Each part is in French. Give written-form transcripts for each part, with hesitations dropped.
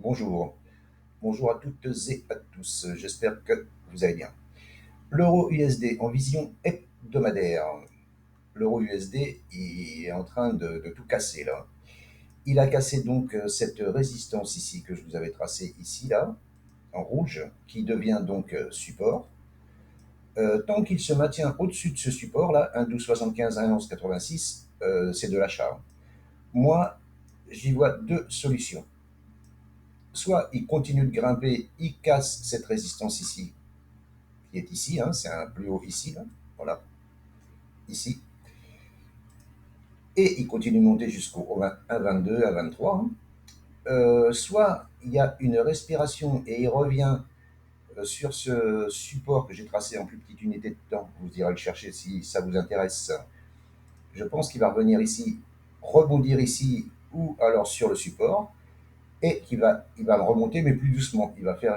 Bonjour, bonjour à toutes et à tous, j'espère que vous allez bien. L'euro USD en vision hebdomadaire. L'euro USD est en train de tout casser là. Il a cassé donc cette résistance ici que je vous avais tracée ici là, en rouge, qui devient donc support. Tant qu'il se maintient au-dessus de ce support là, 1,1275, 1,1186, c'est de l'achat. Moi, j'y vois deux solutions. Soit il continue de grimper, il casse cette résistance ici, qui est ici, hein, c'est un plus haut ici, là, voilà, ici, et il continue de monter jusqu'au 1,22, 1,23. Hein. Soit il y a une respiration et il revient sur ce support que j'ai tracé en plus petite unité de temps. Vous irez le chercher si ça vous intéresse. Je pense qu'il va revenir ici, rebondir ici ou alors sur le support et il va remonter mais plus doucement. Il va faire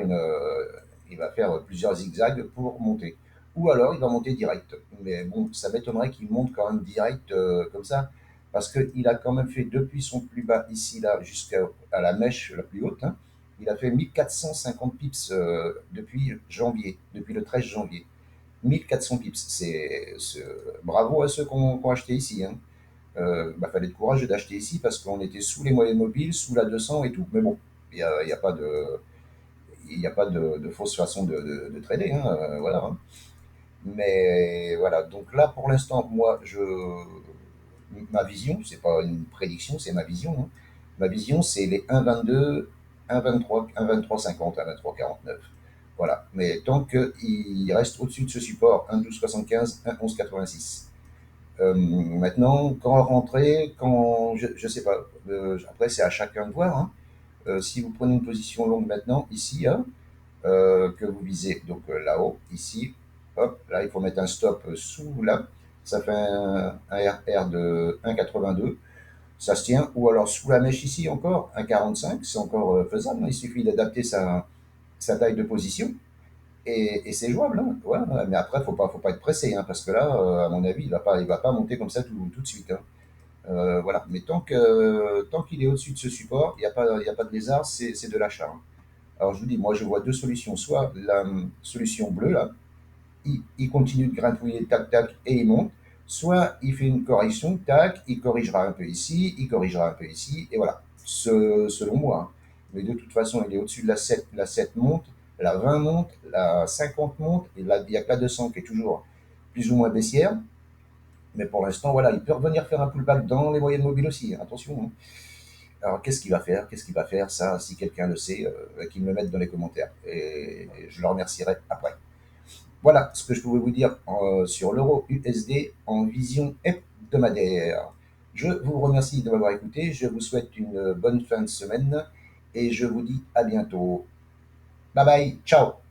plusieurs zigzags pour monter. Ou alors il va monter direct. Mais bon, ça m'étonnerait qu'il monte quand même direct comme ça, parce qu'il a quand même fait depuis son plus bas ici, là, jusqu'à la mèche la plus haute, hein, il a fait 1450 pips depuis janvier, depuis le 13 janvier. 1400 pips, bravo à ceux qui ont acheté ici. Hein. Fallait de courage d'acheter ici parce qu'on était sous les moyennes mobiles, sous la 200 et tout. Mais bon, il y a pas de fausse façon de trader. Hein, voilà. Hein. Mais voilà, donc là pour l'instant, ma vision, c'est pas une prédiction, c'est ma vision. Hein. Ma vision, c'est les 1,22, 1,23, 1,23,50, 1,23,49. Voilà. Mais tant qu'il reste au-dessus de ce support, 1,12,75, 1,11,86. Maintenant, quand rentrer, je sais pas. Après, c'est à chacun de voir. Hein. Si vous prenez une position longue maintenant, ici, hein, que vous visez, donc là-haut, ici, hop, là, il faut mettre un stop sous là. Ça fait un RR de 1,82. Ça se tient. Ou alors sous la mèche ici encore, 1,45. C'est encore faisable. Hein. Il suffit d'adapter sa taille de position. Et c'est jouable, hein. Ouais, ouais, mais après, faut pas être pressé, hein, parce que là, à mon avis, il va pas monter comme ça tout de suite. Hein. Voilà. Mais tant qu'il est au-dessus de ce support, il y a pas de lézard, c'est de l'achat. Hein. Alors je vous dis, moi je vois deux solutions. Soit la solution bleue, là, il continue de grimpouiller, tac, tac, et il monte. Soit il fait une correction, tac, il corrigera un peu ici, il corrigera un peu ici, et voilà. Selon moi. Hein. Mais de toute façon, il est au-dessus de la 7 monte, la 20 monte, la 50 monte, et là, il n'y a que la 200 qui est toujours plus ou moins baissière. Mais pour l'instant, voilà, il peut revenir faire un pullback dans les moyennes mobiles aussi, hein, attention. Hein. Alors, qu'est-ce qu'il va faire? Qu'est-ce qu'il va faire? Ça, si quelqu'un le sait, qu'il me le mette dans les commentaires. Et je le remercierai après. Voilà ce que je pouvais vous dire sur l'euro USD en vision hebdomadaire. Je vous remercie de m'avoir écouté. Je vous souhaite une bonne fin de semaine et je vous dis à bientôt. Bye bye. Ciao.